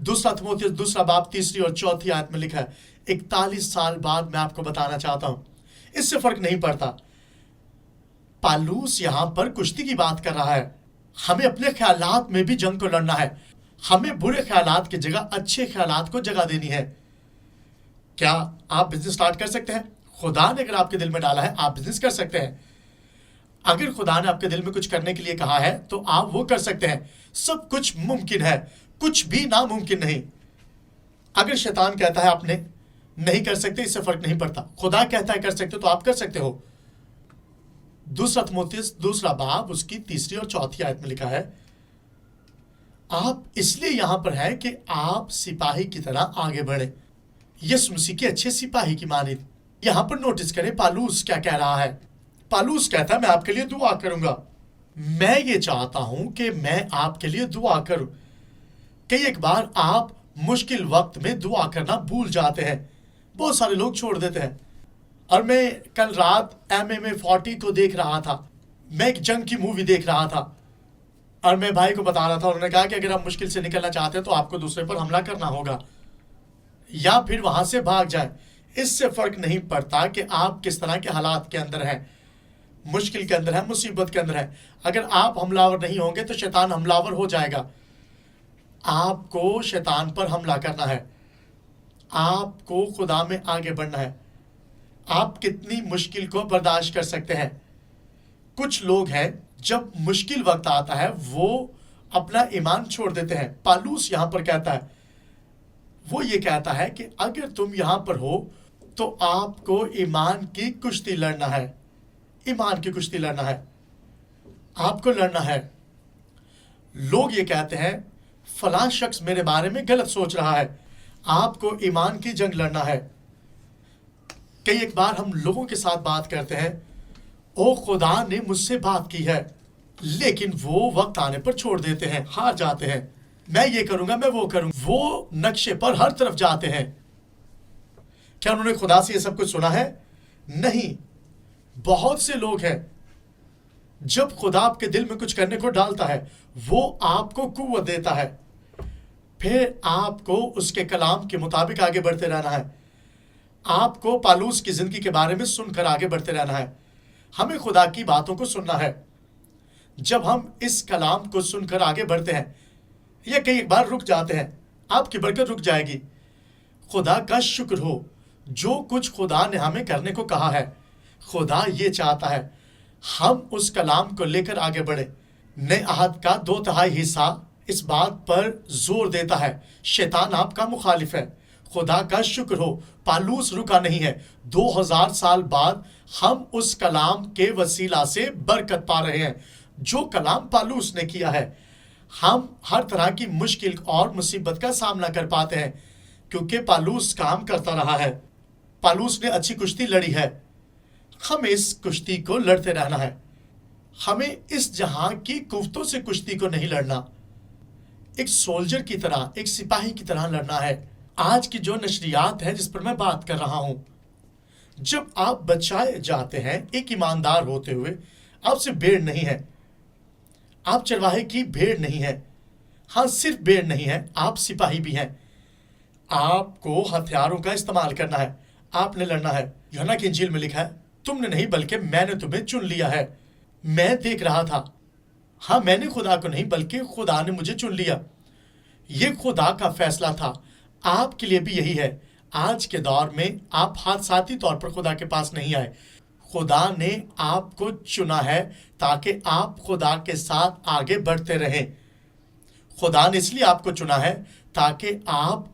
दूसरा थिमोथियुस दूसरा बाब 3 और 4 आयत में लिखा है, 41 साल बाद मैं आपको बताना चाहता हूं, इससे फर्क नहीं पड़ता। पालूस यहां पर कुश्ती की बात कर रहा है। हमें अपने ख्यालात में भी जंग को लड़ना है। हमें बुरे ख्यालात की जगह अच्छे ख्यालात को जगह देनी है। क्या आप बिजनेस स्टार्ट कर सकते हैं? खुदा ने अगर आपके दिल में डाला है, आप बिजनेस कर सकते हैं। अगर खुदा ने आपके दिल में कुछ करने के लिए कहा है तो आप वो कर सकते हैं। सब कुछ मुमकिन है, कुछ भी नामुमकिन नहीं। अगर शैतान कहता है आपने नहीं कर सकते, इससे फर्क नहीं पड़ता। खुदा कहता है कर सकते हो तो आप कर सकते हो। दूसरा थिमोथियुस दूसरा बाब उसकी 3 और 4 आयत में लिखा है, आप इसलिए यहां पर हैं कि आप सिपाही की तरह आगे बढ़े, यीशु मसीह के अच्छे सिपाही की मानित। यहां पर नोटिस करें पालूस क्या कह रहा है। पालूस कहता है मैं आपके लिए दुआ करूंगा। मैं ये चाहता हूं कि मैं आपके लिए दुआ करूं। कई एक बार आप मुश्किल वक्त में दुआ करना भूल जाते हैं। बहुत सारे लोग छोड़ देते हैं। और मैं कल रात MMA 40 को देख रहा था। मैं एक जंग की मूवी देख रहा था और मैं भाई को बता रहा था। उन्होंने कहा कि अगर आप मुश्किल से निकलना चाहते हैं तो आपको दूसरे पर हमला करना होगा या फिर वहां से भाग जाए। इससे फर्क नहीं पड़ता कि आप किस तरह के हालात के अंदर हैं, मुश्किल के अंदर है, मुसीबत के अंदर है। अगर आप हमलावर नहीं होंगे तो शैतान हमलावर हो जाएगा। आपको शैतान पर हमला करना है। आपको खुदा में आगे बढ़ना है। आप कितनी मुश्किल को बर्दाश्त कर सकते हैं। कुछ लोग हैं जब मुश्किल वक्त आता है वो अपना ईमान छोड़ देते हैं। पालूस यहां पर कहता है, वो ये कहता है कि अगर तुम यहां पर हो तो आपको ईमान की कुश्ती लड़ना है। ईमान की कुश्ती लड़ना है, आपको लड़ना है। लोग ये कहते हैं फलां शख्स मेरे बारे में गलत सोच रहा है। आपको ईमान की जंग लड़ना है। कई एक बार हम लोगों के साथ बात करते हैं, ओ खुदा ने मुझसे बात की है, लेकिन वो वक्त आने पर छोड़ देते हैं, हार जाते हैं। मैं ये करूंगा, मैं वो करूंगा। वो नक्शे पर हर तरफ जाते हैं। क्या उन्होंने खुदा से ये सब कुछ सुना है? नहीं। बहुत से लोग हैं जब खुदा आपके दिल में कुछ करने को डालता है वो आपको कुव्वत देता है, फिर आपको उसके कलाम के मुताबिक आगे बढ़ते रहना है। आपको पालूस की जिंदगी के बारे में सुनकर आगे बढ़ते रहना है। हमें खुदा की बातों को सुनना है। जब हम इस कलाम को सुनकर आगे बढ़ते हैं या कई बार रुक जाते हैं, आपकी बरकत रुक जाएगी। खुदा का शुक्र हो जो कुछ खुदा ने हमें करने को कहा है। खुदा ये चाहता है हम उस कलाम को लेकर आगे बढ़े। नए अहद का 2/3 हिस्सा इस बात पर जोर देता है शैतान आपका मुखालिफ है। खुदा का शुक्र हो पालूस रुका नहीं है। 2000 साल बाद हम उस कलाम के वसीला से बरकत पा रहे हैं जो कलाम पालूस ने किया है। हम हर तरह की मुश्किल और मुसीबत का सामना कर पाते हैं क्योंकि पालूस काम करता रहा है। पालूस ने अच्छी कुश्ती लड़ी है। हमें इस कुश्ती को लड़ते रहना है। हमें इस जहां की कुफ्तों से कुश्ती को नहीं लड़ना, एक सोल्जर की तरह, एक सिपाही की तरह लड़ना है। आज की जो नशरियात है जिस पर मैं बात कर रहा हूं, जब आप बचाए जाते हैं एक ईमानदार होते हुए, आपसे भेड़ नहीं है, आप चरवाहे की भेड़ नहीं है। हाँ, सिर्फ भेड़ नहीं है, आप सिपाही भी हैं। आपको हथियारों का इस्तेमाल करना है, आपने लड़ना है। यूहन्ना की इंजील में लिखा है, तुमने नहीं बल्कि मैंने तुम्हें चुन लिया है। मैं देख रहा था, हाँ मैंने खुदा को नहीं बल्कि खुदा ने मुझे चुन लिया। ये खुदा का फैसला था। आपके लिए भी यही है। आज के दौर में आप हादसाती तौर पर खुदा के पास नहीं आए। खुदा ने आपको चुना है ताकि आप खुदा के साथ आगे बढ़ते रहें। खुदा ने इसलिए आपको चुना है ताकि आप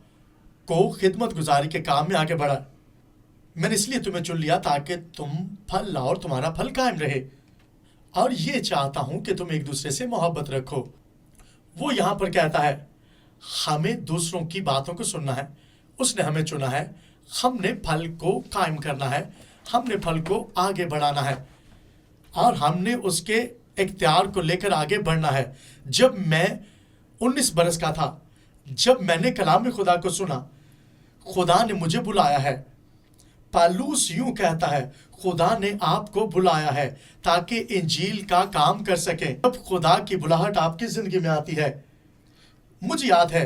को खिदमत गुजारी के काम में आगे बढ़ा। मैंने इसलिए तुम्हें चुन लिया ताकि तुम फल लाओ और तुम्हारा फल कायम रहे। और ये चाहता हूं कि तुम एक दूसरे से मोहब्बत रखो। वो यहां पर कहता है हमें दूसरों की बातों को सुनना है। उसने हमें चुना है, हमने फल को कायम करना है, हमने फल को आगे बढ़ाना है और हमने उसके इख्तियार को लेकर आगे बढ़ना है। जब मैं 19 बरस का था, जब मैंने कलाम खुदा को सुना, खुदा ने मुझे बुलाया है। पालूस यूं कहता है, खुदा ने आपको बुलाया है ताकि इंजील का काम कर सके। जब खुदा की बुलाहट आपकी जिंदगी में आती है, मुझे याद है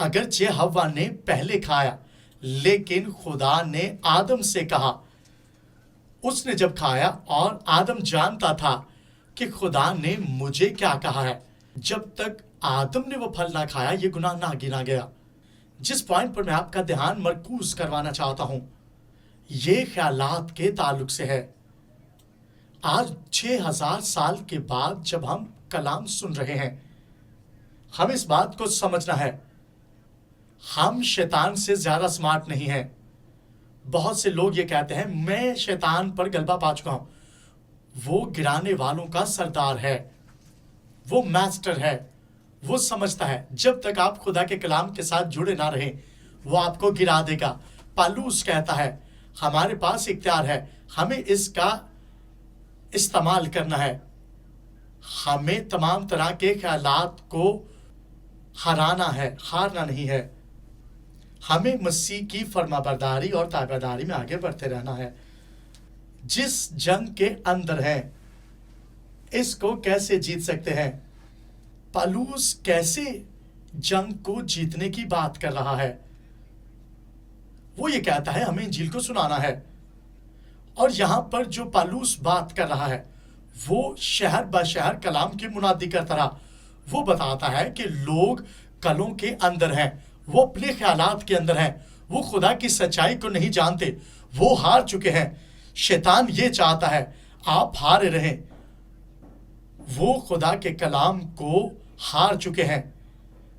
अगरचे हव्वा ने पहले खाया, लेकिन खुदा ने आदम से कहा। उसने जब खाया और आदम जानता था कि खुदा ने मुझे क्या कहा है, जब तक आदम ने वो फल ना खाया ये गुनाह ना गिना गया। जिस पॉइंट पर मैं आपका ध्यान मरकूज करवाना चाहता हूं, ये ख्यालात के ताल्लुक से है। आज 6000 साल के बाद जब हम कलाम सुन रहे हैं, हम इस बात को समझना है, हम शैतान से ज्यादा स्मार्ट नहीं हैं। बहुत से लोग ये कहते हैं मैं शैतान पर गलबा पा चुका हूं। वो गिराने वालों का सरदार है, वो मास्टर है, वो समझता है जब तक आप खुदा के कलाम के साथ जुड़े ना रहें वो आपको गिरा देगा। पालूस कहता है हमारे पास इख्तियार है, हमें इसका इस्तेमाल करना है। हमें तमाम तरह के ख्यालात को हराना है, हारना नहीं है। हमें मसीह की फरमाबरदारी और ताबेदारी में आगे बढ़ते रहना है। जिस जंग के अंदर है, इसको कैसे जीत सकते हैं? पालूस कैसे जंग को जीतने की बात कर रहा है? वो ये कहता है हमें इंजील को सुनाना है, और यहां पर जो पालूस बात कर रहा है वो शहर ब शहर कलाम की मुनादी करता रहा। वो बताता है कि लोग कलों के अंदर हैं, वो अपने ख्यालात के अंदर हैं, वो खुदा की सच्चाई को नहीं जानते, वो हार चुके हैं। शैतान ये चाहता है आप हारे रहें। वो खुदा के कलाम को हार चुके हैं।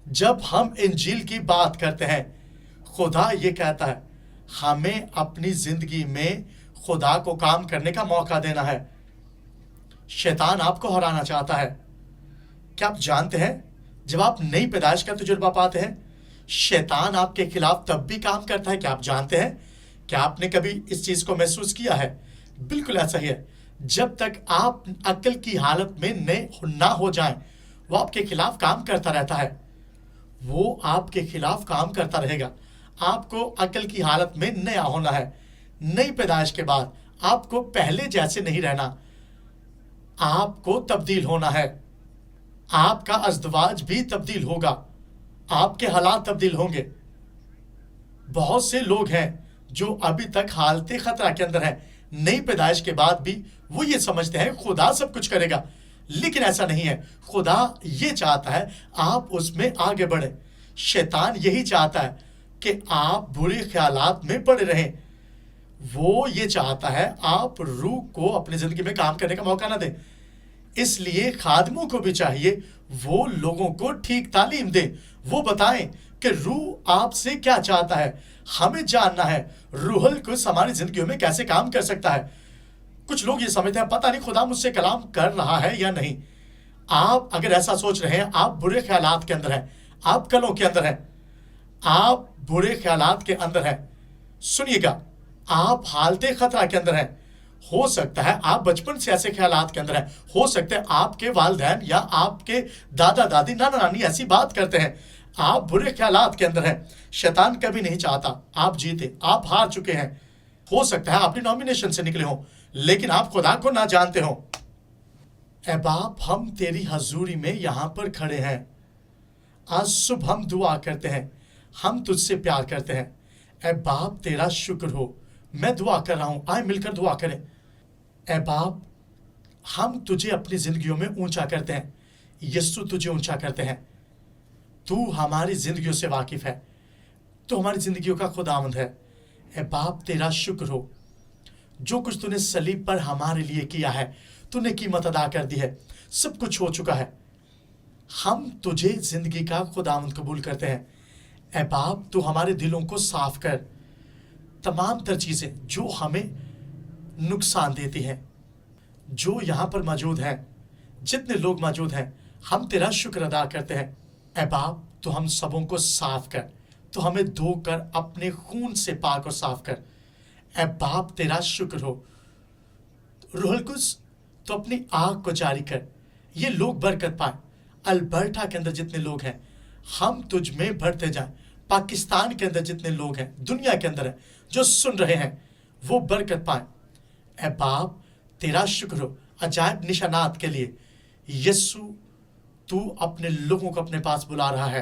जब हम इंजील की बात करते हैं, खुदा ये कहता है हमें अपनी जिंदगी में खुदा को काम करने का मौका देना है। शैतान आपको हराना चाहता है। क्या आप जानते हैं जब आप नई पैदाइश का तजुर्बा पाते हैं, शैतान आपके खिलाफ तब भी काम करता है? क्या आप जानते हैं? क्या आपने कभी इस चीज को महसूस किया है? बिल्कुल ऐसा ही है। जब तक आप अक्ल की हालत में ना हो जाएं, वो आपके खिलाफ काम करता रहता है। वो आपके खिलाफ काम करता रहेगा। आपको अक्ल की हालत में नया होना है। नई पैदाइश के बाद आपको पहले जैसे नहीं रहना, आपको तब्दील होना है। आपका अज़दवाज भी तब्दील होगा, आपके हालात तब्दील होंगे। बहुत से लोग हैं जो अभी तक हालत खतरा के अंदर हैं, नई पैदाइश के बाद भी वो ये समझते हैं खुदा सब कुछ करेगा, लेकिन ऐसा नहीं है। खुदा ये चाहता है आप उसमें आगे बढ़े। शैतान यही चाहता है कि आप बुरे ख्यालात में पड़े रहें। वो ये चाहता है आप रूह को अपनी जिंदगी में काम करने का मौका ना दें। इसलिए खादमों को भी चाहिए वो लोगों को ठीक तालीम दें, वो बताएं कि रूह आपसे क्या चाहता है। हमें जानना है रूहुल कुद्स हमारी जिंदगियों में कैसे काम कर सकता है। कुछ लोग ये समझते हैं पता नहीं खुदा मुझसे कलाम कर रहा है या नहीं। आप अगर ऐसा सोच रहे हैं, आप बुरे ख्यालात के अंदर हैं, आप कलों के अंदर हैं, आप बुरे ख्यालात के अंदर हैं, सुनिएगा, आप हालत खतरा के अंदर हैं। हो सकता है आप बचपन से ऐसे ख्यालात के अंदर हैं। हो सकता है आपके वालिदैन या आपके दादा दादी नाना नानी ऐसी बात करते हैं। आप बुरे ख्यालात के अंदर हैं। शैतान कभी नहीं चाहता आप जीते, आप हार चुके हैं। हो सकता है आप डिनोमिनेशन से निकले हो, लेकिन आप खुदा को ना जानते हो। ऐ बाप, हम तेरी हजूरी में यहां पर खड़े हैं। आज सुबह हम दुआ करते हैं, हम तुझसे प्यार करते हैं। ऐ बाप, तेरा शुक्र हो। मैं दुआ कर रहा हूं, आए मिलकर दुआ करें। ऐ बाप, हम तुझे अपनी जिंदगियों में ऊंचा करते हैं। यीशु, तुझे ऊंचा करते हैं। तू हमारी जिंदगियों से वाकिफ है, तू हमारी जिंदगियों का खुदावंद है। ऐ बाप, तेरा शुक्र हो। जो कुछ तूने सलीब पर हमारे लिए किया है, तूने कीमत अदा कर दी है, सब कुछ हो चुका है। हम तुझे जिंदगी का खुदावंद कबूल करते हैं। ऐ बाप, तू हमारे दिलों को साफ कर। तमाम तर चीजें जो हमें नुकसान देती हैं, जो यहाँ पर मौजूद हैं, जितने लोग मौजूद हैं, हम तेरा शुक्र अदा करते हैं। ऐ बाप, तो हम सबों को साफ कर, तो हमें धोकर अपने खून से पाक और साफ कर। ऐ बाप, तेरा शुक्र हो। रूहुल कुद्स, तो अपनी आग को जारी कर, ये लोग बरकत पाए। अल्बर्टा के अंदर जितने लोग हैं, हम तुझ में बढ़ते जाएं। पाकिस्तान के अंदर जितने लोग हैं, दुनिया के अंदर हैं, जो सुन रहे हैं, वो बरकत पाए। ऐ बाप, तेरा शुक्र हो अजायब निशानात के लिए। यीशु, तू अपने लोगों को अपने पास बुला रहा है।